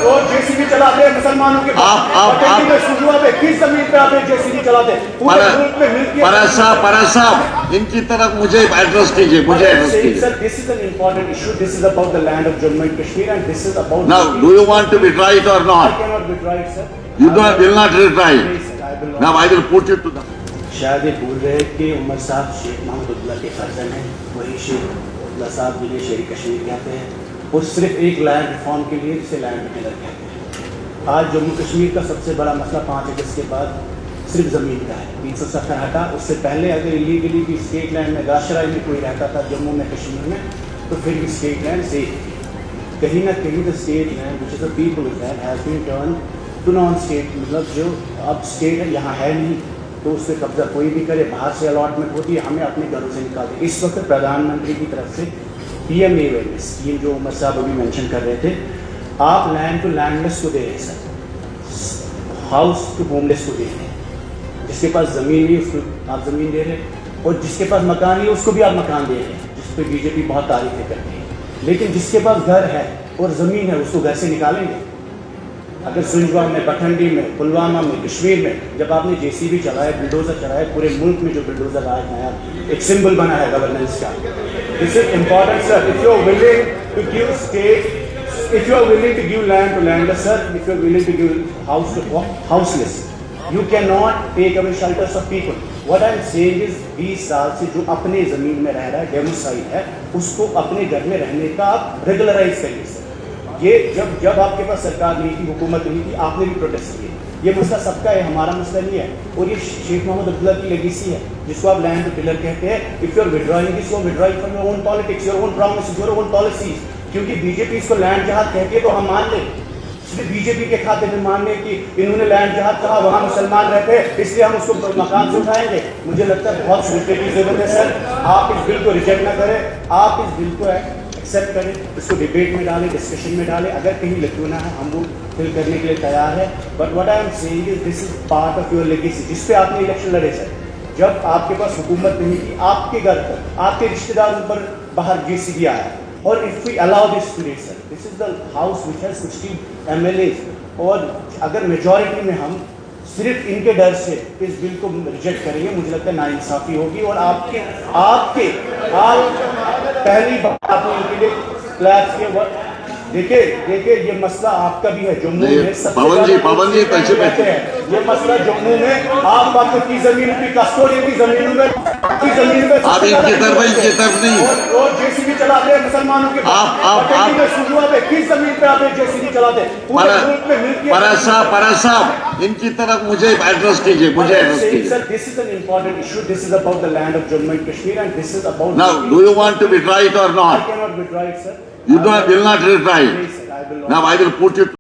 रोज JCB चलाते हैं मुसलमानों के किस जमीन पे आप जेसीबी चलाते हैं? पूरे मुल्क में मिलकर परस साहब इनकी तरफ मुझे एड्रेस कीजिए, मुझे एड्रेस कीजिए। Sir, this is an important issue. This is about the land of Jammu and Kashmir, and this is about. Now, do you want to be tried or I not? cannot be tried, sir. You will not be tried. Please, sir, I will not. Now I will put it to the. शायद ये भूल रहे कि उमर साहब शेख मोहम्मद अब्दुल्ला के फर्जन हैं, वही शेख अब्दुल्ला साहब जिन्हें शेर कश्मीर कहते हैं, वो सिर्फ एक लैंड रिफॉर्म के लिए इसे लैंड टेलर कहते हैं। आज जम्मू कश्मीर का सबसे बड़ा मसला 5 अगस्त के बाद सिर्फ ज़मीन का है। 370 हटा, उससे पहले अगर इलीगली भी स्टेट लैंड में गाशराई में कोई रहता था जम्मू में कश्मीर में, तो फिर भी स्टेट लैंड सेफ थी। कहीं ना कहीं the state land which is the people land has been turn to non state, मतलब जो अब स्टेट है यहाँ है नहीं, तो उस पर कब्जा कोई भी करे, बाहर से अलॉटमेंट होती है, हमें अपने घरों से निकाल दे। इस वक्त प्रधानमंत्री की तरफ से PMAY स्कीम जो उमर साहब अभी मेंशन कर रहे थे, आप लैंड टू लैंडलेस को दे रहे हैं सर, हाउस टू होमलेस को दे रहे हैं। जिसके पास ज़मीन नहीं उसको आप ज़मीन दे रहे हैं, और जिसके पास मकान नहीं उसको भी आप मकान दे रहे हैं, जिस पर BJP बहुत तारीफें करती है। लेकिन जिसके पास घर है और ज़मीन है उसको घर से निकालेंगे? अगर सुंजवा में, बठंडी में, पुलवामा में, कश्मीर में जब आपने JCB चलाया, बुलडोजर चलाया, पूरे मुल्क में जो बुलडोजर आज नया एक सिंबल बना है गवर्नेंस का, this is important sir. If you are willing to give state, if you are willing to give land to landless sir, if you are willing to give house to houseless, you can not take away shelters of people. What I am saying is 20 साल से जो अपने ज़मीन में रह रहा है, demoiselle है, उसको अपने घर में रहने का आप रेगुलराइज करिए सर। ये जब आपके पास सरकार नहीं थी, हुकूमत नहीं थी, आपने भी प्रोटेस्ट किए। ये मसला सबका है, हमारा मसला नहीं है। और ये शेख मोहम्मद अब्दुल्ला की लेगेसी है, जिसको आप लैंड टू टिलर कहते हैं। If you are withdrawing this, you are withdrawing from your own politics, your own promises, your own policies. क्योंकि BJP इसको लैंड जहाद कहती है तो हम मान लें, सिर्फ BJP के खाते में मान लें कि इन्होंने लैंड जहाद कहा, वहाँ मुसलमान रहते हैं, इसलिए हम उसको मकान से उठाएंगे। मुझे लगता है बहुत सोचने की जरूरत है सर। आप इस बिल को रिजेक्ट ना करें, आप इस बिल को एक्सेप्ट करें, इसको डिबेट में डालें, डिस्कशन में डालें। अगर कहीं लकूना है हम वो फिल करने के लिए तैयार है। But what I am saying is this is part of your legacy, जिस पे आपने इलेक्शन लड़े सर। जब आपके पास हुकूमत नहीं थी, आपके घर पर, आपके रिश्तेदारों पर बाहर JCB आया। और if we allow this today sir, this is the house which has 60 MLAs, और अगर मेजॉरिटी में हम सिर्फ इनके डर से इस बिल को रिजेक्ट करेंगे, मुझे लगता है नाइंसाफी होगी। और आप पहली बार आपने इनके लिए क्लैप्स किए। देखिए ये मसला आपका भी है जम्मू में, पवन जी कैसे बैठे हैं? ये मसला जम्मू में आप बात की जमीन की कस्टोडियन की जमीन में आप इनकी तरफ नहीं, और JCB चलाते हैं मुसलमानों के। किस जमीन पे आप JCB चलाते हैं? पूरे मुल्क में मिलकर। परस साहब इनकी तरफ मुझे एड्रेस कीजिए, मुझे एड्रेस कीजिए। Sir, this is an important issue. This is about the land of Jammu and Kashmir, and this is about. Now, do you want to be tried or I not? cannot be tried, sir. You will not be tried. Please, sir, I will not. Now I will put it.